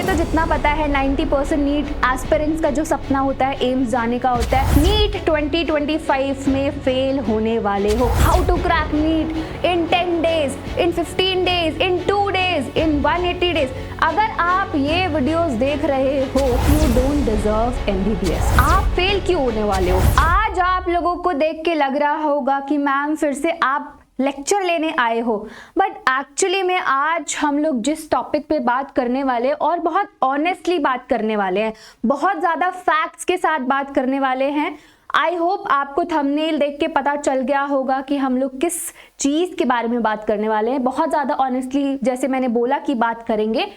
तो जितना पता है 90% नीट एस्पिरेंट्स का जो सपना होता है एम्स जाने का होता है। नीट 2025 में फेल होने वाले हो। How to crack NEET in 10 days, in 15 days, in 2 days, in 180 days. अगर आप ये वीडियोस देख रहे हो, यू डोंट डिजर्व MBBS। आप फेल क्यों होने वाले हो? आज आप लोगों को देख के लग रहा होगा कि मैम फिर से आप लेक्चर लेने आए हो, बट एक्चुअली में आज हम लोग जिस टॉपिक पे बात करने वाले और बहुत ऑनेस्टली बात करने वाले हैं, बहुत ज़्यादा फैक्ट्स के साथ बात करने वाले हैं। आई होप आपको थंबनेल देख के पता चल गया होगा कि हम लोग किस चीज़ के बारे में बात करने वाले हैं। बहुत ज़्यादा ऑनेस्टली जैसे मैंने बोला कि बात करेंगे,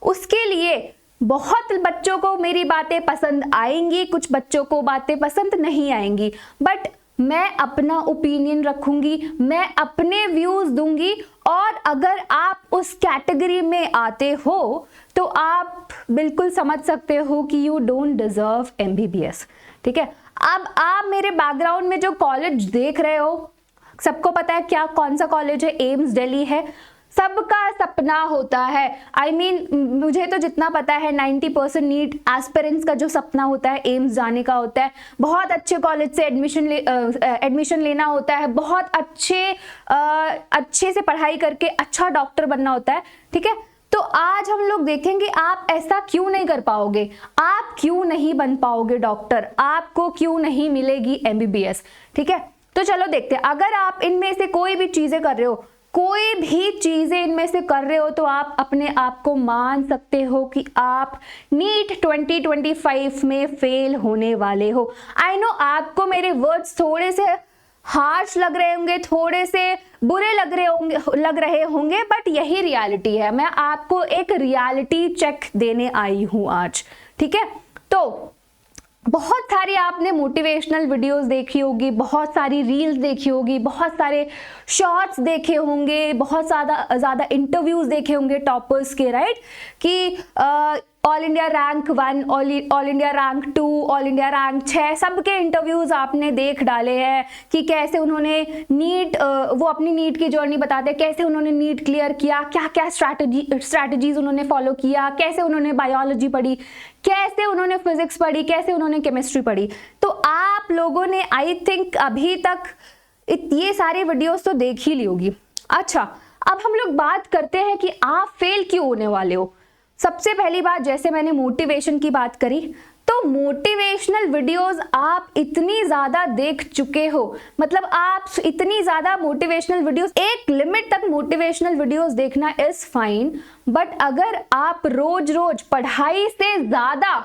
उसके लिए बहुत बच्चों को मेरी बातें पसंद आएंगी, कुछ बच्चों को बातें पसंद नहीं आएंगी, बट मैं अपना ओपिनियन रखूंगी, मैं अपने व्यूज़ दूंगी। और अगर आप उस कैटेगरी में आते हो तो आप बिल्कुल समझ सकते हो कि यू डोंट डिजर्व MBBS। ठीक है, अब आप मेरे बैकग्राउंड में जो कॉलेज देख रहे हो, सबको पता है क्या कौन सा कॉलेज है? एम्स दिल्ली है। सबका सपना होता है, I mean, मुझे तो जितना पता है 90% नीट एस्पिरेंट्स का जो सपना होता है एम्स जाने का होता है। बहुत अच्छे कॉलेज से एडमिशन लेना होता है, बहुत अच्छे से पढ़ाई करके अच्छा डॉक्टर बनना होता है। ठीक है, तो आज हम लोग देखेंगे आप ऐसा क्यों नहीं कर पाओगे, आप क्यों नहीं बन पाओगे डॉक्टर, आपको क्यों नहीं मिलेगी MBBS। ठीक है, तो चलो देखते हैं। अगर आप इनमें से कोई भी चीजें कर रहे हो, कोई भी चीजें इनमें से कर रहे हो, तो आप अपने आप को मान सकते हो कि आप नीट 2025 में फेल होने वाले हो। आई नो आपको मेरे वर्ड्स थोड़े से हार्श लग रहे होंगे, थोड़े से बुरे लग रहे होंगे, बट यही रियलिटी है। मैं आपको एक रियलिटी चेक देने आई हूं आज। ठीक है, तो बहुत सारी आपने मोटिवेशनल वीडियोस देखी होगी, बहुत सारी रील्स देखी होगी, बहुत सारे शॉर्ट्स देखे होंगे, बहुत ज़्यादा इंटरव्यूज देखे होंगे टॉपर्स के, राइट? कि all India rank 1, all India rank 2, all India rank 6, सबके इंटरव्यूज आपने देख डाले हैं कि कैसे उन्होंने नीट, वो अपनी नीट की जर्नी बताते हैं, कैसे उन्होंने नीट क्लियर किया, क्या क्या स्ट्रैटेजीज उन्होंने फॉलो किया, कैसे उन्होंने बायोलॉजी पढ़ी, कैसे उन्होंने फिजिक्स पढ़ी, कैसे उन्होंने केमिस्ट्री पढ़ी। तो आप लोगों ने आई थिंक अभी तक ये सारी वीडियोस तो देख ही ली होगी। अच्छा, अब हम लोग बात करते हैं कि आप फेल क्यों होने वाले हो। सबसे पहली बात, जैसे मैंने मोटिवेशन की बात करी, तो मोटिवेशनल वीडियोस आप इतनी ज़्यादा देख चुके हो, मतलब आप इतनी ज़्यादा मोटिवेशनल वीडियोस, एक लिमिट तक मोटिवेशनल वीडियोस देखना इज़ फाइन, बट अगर आप रोज रोज पढ़ाई से ज़्यादा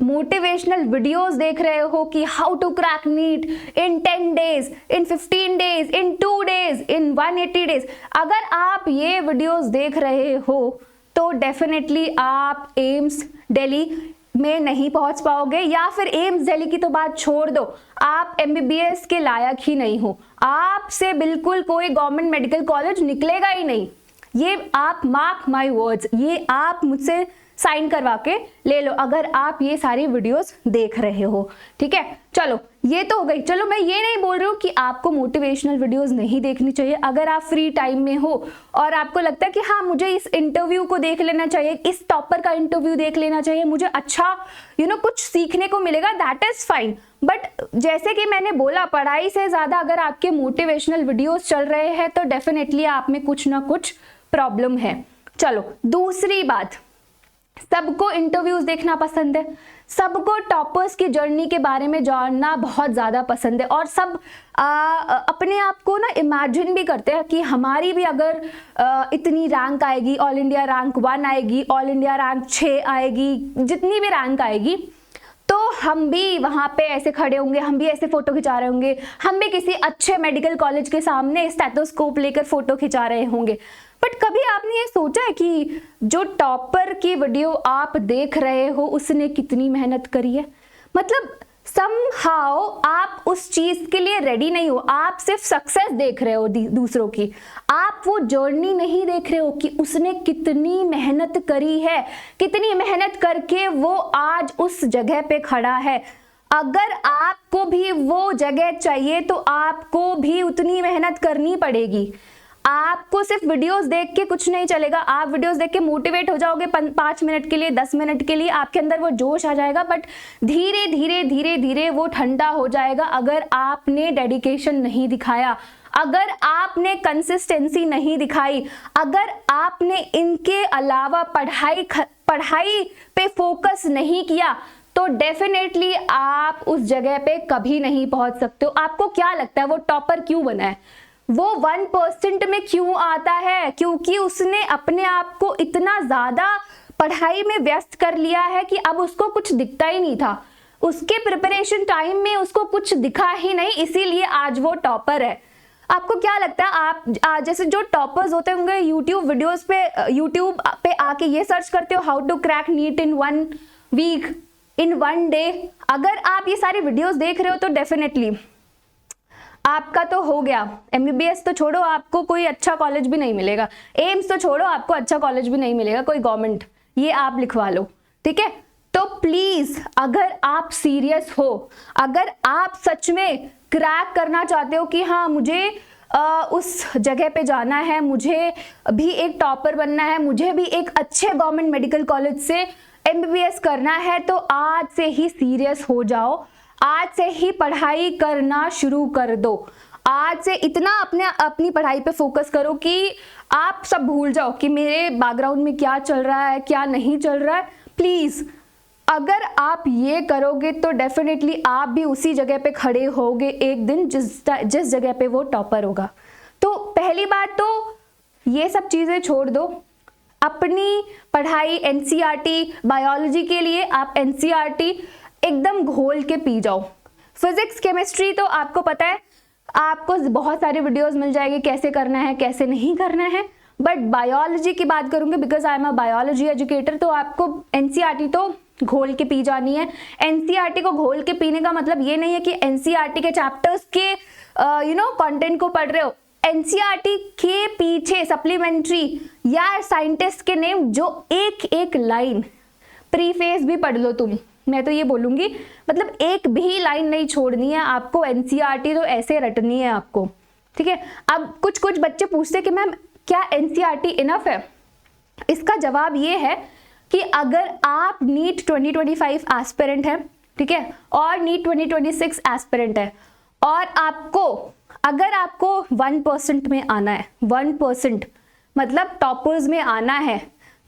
मोटिवेशनल वीडियोस देख रहे हो कि how to crack NEET in 10 days, in 15 days, in 2 days, in 180 days, अगर आप ये वीडियोस देख रहे हो तो डेफिनेटली आप एम्स दिल्ली में नहीं पहुंच पाओगे, या फिर एम्स दिल्ली की तो बात छोड़ दो, आप MBBS के लायक ही नहीं हो। आपसे बिल्कुल कोई गवर्नमेंट मेडिकल कॉलेज निकलेगा ही नहीं। ये आप मार्क माय वर्ड्स, ये आप मुझसे साइन करवा के ले लो अगर आप ये सारी वीडियोस देख रहे हो। ठीक है, चलो ये तो हो गई। चलो मैं ये नहीं बोल रही हूँ कि आपको मोटिवेशनल वीडियोस नहीं देखनी चाहिए। अगर आप फ्री टाइम में हो और आपको लगता है कि हाँ मुझे इस इंटरव्यू को देख लेना चाहिए, इस टॉपर का इंटरव्यू देख लेना चाहिए, मुझे अच्छा कुछ सीखने को मिलेगा, दैट इज फाइन। बट जैसे कि मैंने बोला, पढ़ाई से ज़्यादा अगर आपके मोटिवेशनल वीडियोस चल रहे हैं तो डेफिनेटली आप में कुछ ना कुछ प्रॉब्लम है। चलो दूसरी बात, सबको इंटरव्यूज देखना पसंद है, सबको टॉपर्स की जर्नी के बारे में जानना बहुत ज़्यादा पसंद है, और सब अपने आप को ना इमेजिन भी करते हैं कि हमारी भी अगर इतनी रैंक आएगी, ऑल इंडिया रैंक 1 आएगी, ऑल इंडिया रैंक 6 आएगी, जितनी भी रैंक आएगी, तो हम भी वहाँ पे ऐसे खड़े होंगे, हम भी ऐसे फोटो खिंचा रहे होंगे, हम भी किसी अच्छे मेडिकल कॉलेज के सामने स्टेथोस्कोप लेकर फोटो खिंचा रहे होंगे। बट कभी आपने ये सोचा है कि जो टॉपर की वीडियो आप देख रहे हो उसने कितनी मेहनत करी है? मतलब समहाउ आप उस चीज के लिए रेडी नहीं हो, आप सिर्फ सक्सेस देख रहे हो दूसरों की, आप वो जर्नी नहीं देख रहे हो कि उसने कितनी मेहनत करी है, कितनी मेहनत करके वो आज उस जगह पे खड़ा है। अगर आपको भी वो जगह चाहिए तो आपको भी उतनी मेहनत करनी पड़ेगी। आपको सिर्फ वीडियोस देख के कुछ नहीं चलेगा। आप वीडियोस देख के मोटिवेट हो जाओगे 5 मिनट के लिए, 10 मिनट के लिए, आपके अंदर वो जोश आ जाएगा, बट धीरे धीरे धीरे धीरे वो ठंडा हो जाएगा अगर आपने डेडिकेशन नहीं दिखाया, अगर आपने कंसिस्टेंसी नहीं दिखाई, अगर आपने इनके अलावा पढ़ाई पे फोकस नहीं किया, तो डेफिनेटली आप उस जगह पे कभी नहीं पहुंच सकते हो। आपको क्या लगता है वो टॉपर क्यों बना है? वो 1% में क्यों आता है? क्योंकि उसने अपने आप को इतना ज्यादा पढ़ाई में व्यस्त कर लिया है कि अब उसको कुछ दिखता ही नहीं था। उसके प्रिपरेशन टाइम में उसको कुछ दिखा ही नहीं, इसीलिए आज वो टॉपर है। आपको क्या लगता है, आप जैसे जो टॉपर्स होते होंगे यूट्यूब वीडियोस पे, यूट्यूब पे आके ये सर्च करते हो how to crack NEET in 1 week, in 1 day, अगर आप ये सारी वीडियोस देख रहे हो तो डेफिनेटली आपका तो हो गया। MBBS तो छोड़ो, आपको कोई अच्छा कॉलेज भी नहीं मिलेगा। एम्स तो छोड़ो, आपको अच्छा कॉलेज भी नहीं मिलेगा, कोई गवर्नमेंट, ये आप लिखवा लो, ठीक है। तो प्लीज अगर आप सीरियस हो, अगर आप सच में क्रैक करना चाहते हो कि हाँ मुझे उस जगह पे जाना है, मुझे भी एक टॉपर बनना है, मुझे भी एक अच्छे गवर्नमेंट मेडिकल कॉलेज से MBBS करना है, तो आज से ही सीरियस हो जाओ, आज से ही पढ़ाई करना शुरू कर दो। आज से इतना अपनी पढ़ाई पे फोकस करो कि आप सब भूल जाओ कि मेरे बैकग्राउंड में क्या चल रहा है, क्या नहीं चल रहा है। प्लीज अगर आप ये करोगे तो डेफिनेटली आप भी उसी जगह पे खड़े होगे एक दिन जिस जगह पे वो टॉपर होगा। तो पहली बात तो ये सब चीजें छोड़ दो, अपनी पढ़ाई NCERT बायोलॉजी के लिए आप NCERT एकदम घोल के पी जाओ। फिजिक्स केमिस्ट्री तो आपको पता है, आपको बहुत सारे वीडियोस मिल जाएंगे कैसे करना है कैसे नहीं करना है, बट बायोलॉजी की बात करूंगी because I am a biology educator, तो आपको NCERT तो घोल के पी जानी है। NCERT को घोल के पीने का मतलब ये नहीं है कि NCERT के चैप्टर्स के कंटेंट को पढ़ रहे हो। NCERT के पीछे सप्लीमेंट्री या साइंटिस्ट के नेम जो एक लाइन प्रीफेस भी पढ़ लो तुम, मैं तो ये बोलूंगी, मतलब एक भी लाइन नहीं छोड़नी है आपको। NCERT तो ऐसे रटनी है आपको, ठीक है। अब कुछ बच्चे पूछते कि मैम क्या NCERT इनफ है? इसका जवाब ये है कि अगर आप नीट 2025 एस्पिरेंट है, ठीक है, और नीट 2026 एस्पिरेंट है, और अगर आपको 1% में आना है, 1% मतलब टॉपर्स में आना है,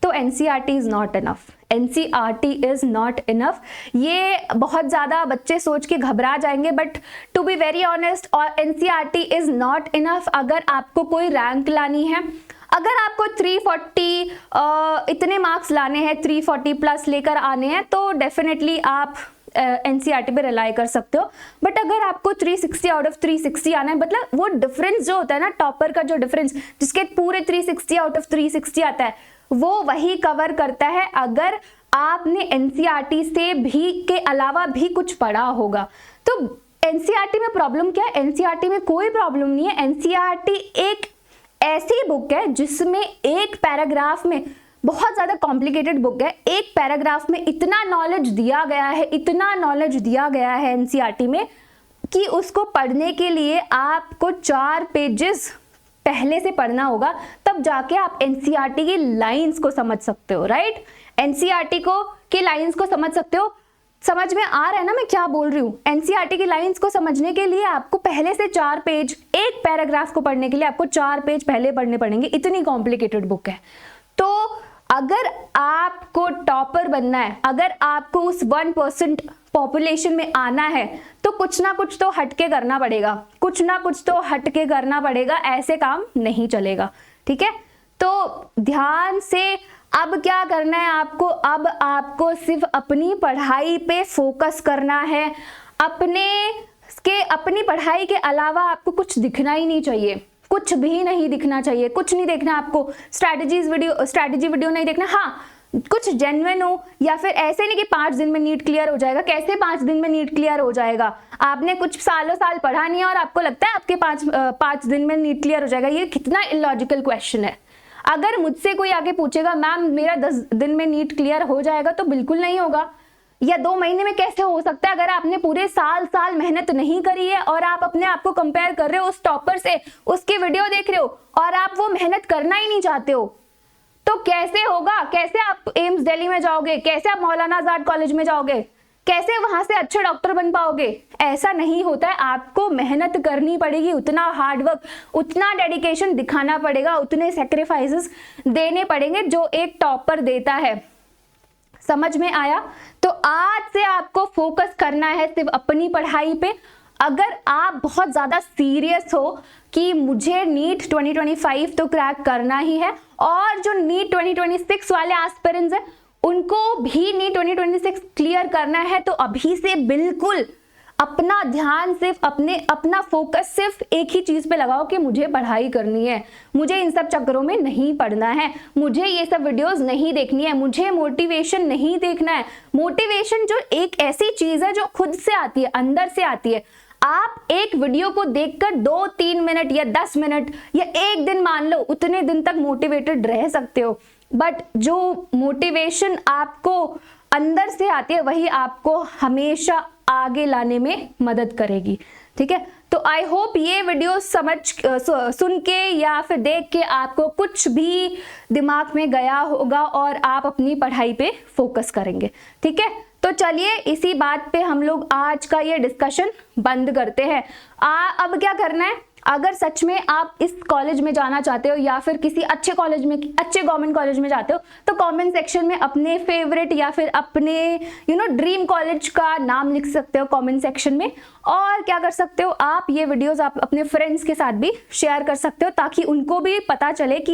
तो NCERT is not enough. NCERT is not enough. ये बहुत ज्यादा बच्चे सोच के घबरा जाएंगे, but to be very honest, और NCERT इज नॉट इनफ अगर आपको कोई रैंक लानी है। अगर आपको 340 इतने मार्क्स लाने हैं, 340 प्लस लेकर आने हैं, तो डेफिनेटली आप NCERT पे रिलाई कर सकते हो। बट अगर आपको 360 आउट ऑफ 360 आना है, मतलब वो डिफरेंस जो होता है ना, टॉपर का जो डिफरेंस, जिसके पूरे 360 आउट ऑफ 360 आता है, वो वही कवर करता है अगर आपने NCERT से भी के अलावा भी कुछ पढ़ा होगा। तो NCERT में प्रॉब्लम क्या है? NCERT में कोई प्रॉब्लम नहीं है। NCERT एक ऐसी बुक है जिसमें एक पैराग्राफ में, बहुत ज्यादा कॉम्प्लिकेटेड बुक है, एक पैराग्राफ में इतना नॉलेज दिया गया है, इतना नॉलेज दिया गया है NCERT में कि उसको पढ़ने के लिए आपको 4 पेजेस पहले से पढ़ना होगा, तब जाके आप NCERT की लाइंस को समझ सकते हो, राइट। NCERT की लाइंस को समझ सकते हो। समझ में आ रहा है ना मैं क्या बोल रही हूँ? NCERT की लाइंस को समझने के लिए आपको पहले से 4 पेज, एक पैराग्राफ को पढ़ने के लिए आपको 4 पेज पहले पढ़ने पड़ेंगे, इतनी कॉम्प्लिकेटेड बुक है। तो अगर आपको टॉपर बनना है, अगर आपको उस 1% पॉपुलेशन में आना है, तो कुछ ना कुछ तो हटके करना पड़ेगा, कुछ ना कुछ तो हटके करना पड़ेगा, ऐसे काम नहीं चलेगा, ठीक है। तो ध्यान से अब क्या करना है आपको? अब आपको सिर्फ अपनी पढ़ाई पे फोकस करना है। अपनी पढ़ाई के अलावा आपको कुछ दिखना ही नहीं चाहिए, कुछ भी नहीं दिखना चाहिए, कुछ नहीं देखना आपको। स्ट्रैटेजी वीडियो नहीं देखना। हाँ, कुछ जेन्युइन हो, या फिर ऐसे नहीं कि 5 दिन में नीट क्लियर हो जाएगा। कैसे 5 दिन में नीट क्लियर हो जाएगा? आपने कुछ सालों साल पढ़ा नहीं है और आपको लगता है आपके 5 दिन में नीट क्लियर हो जाएगा। ये कितना इलॉजिकल क्वेश्चन है। अगर मुझसे कोई आगे पूछेगा मैम मेरा 10 दिन में नीट क्लियर हो जाएगा, तो बिल्कुल नहीं होगा। या 2 महीने में कैसे हो सकता है अगर आपने पूरे साल मेहनत नहीं करी है और आप अपने आप को कंपेयर कर रहे हो उस टॉपर से, उसकी वीडियो देख रहे हो और आप वो मेहनत करना ही नहीं चाहते हो, तो कैसे होगा? कैसे आप एम्स दिल्ली में जाओगे? कैसे आप मौलाना आजाद कॉलेज में जाओगे? कैसे वहां से अच्छे डॉक्टर बन पाओगे? ऐसा नहीं होता है। आपको मेहनत करनी पड़ेगी, उतना हार्डवर्क, उतना डेडिकेशन दिखाना पड़ेगा, उतने सेक्रीफाइसेस देने पड़ेंगे जो एक टॉपर देता है। समझ में आया? तो आज से आपको फोकस करना है सिर्फ अपनी पढ़ाई पे। अगर आप बहुत ज्यादा सीरियस हो कि मुझे नीट 2025 तो क्रैक करना ही है और जो नीट 2026 वाले एस्पिरेंट्स हैं उनको भी नीट 2026 क्लियर करना है, तो अभी से बिल्कुल अपना ध्यान सिर्फ अपना फोकस सिर्फ एक ही चीज पे लगाओ कि मुझे पढ़ाई करनी है, मुझे इन सब चक्करों में नहीं पढ़ना है, मुझे ये सब वीडियोस नहीं देखनी है, मुझे मोटिवेशन नहीं देखना है। मोटिवेशन जो एक ऐसी चीज है जो खुद से आती है, अंदर से आती है। आप एक वीडियो को देखकर 2-3 मिनट या 10 मिनट या एक दिन मान लो, उतने दिन तक मोटिवेटेड रह सकते हो, बट जो मोटिवेशन आपको अंदर से आती है वही आपको हमेशा आगे लाने में मदद करेगी। ठीक है, तो आई होप ये वीडियो सुन के या फिर देख के आपको कुछ भी दिमाग में गया होगा और आप अपनी पढ़ाई पे फोकस करेंगे। ठीक है, तो चलिए इसी बात पे हम लोग आज का ये डिस्कशन बंद करते हैं। अब क्या करना है, अगर सच में आप इस कॉलेज में जाना चाहते हो या फिर किसी अच्छे कॉलेज में, अच्छे गवर्नमेंट कॉलेज में जाते हो, तो कमेंट सेक्शन में अपने फेवरेट या फिर अपने ड्रीम कॉलेज का नाम लिख सकते हो कमेंट सेक्शन में। और क्या कर सकते हो, आप ये वीडियोस आप अपने फ्रेंड्स के साथ भी शेयर कर सकते हो ताकि उनको भी पता चले कि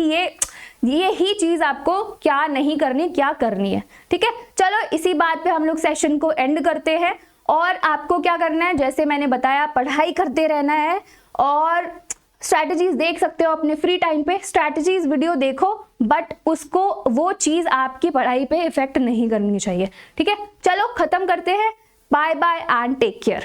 ये ही चीज आपको क्या नहीं करनी, क्या करनी है। ठीक है, चलो इसी बात पे हम लोग सेशन को एंड करते हैं। और आपको क्या करना है, जैसे मैंने बताया, पढ़ाई करते रहना है और स्ट्रैटेजीज देख सकते हो अपने फ्री टाइम पे। स्ट्रैटेजीज वीडियो देखो, बट उसको वो चीज आपकी पढ़ाई पे इफेक्ट नहीं करनी चाहिए। ठीक है, चलो खत्म करते हैं। Bye bye and take care.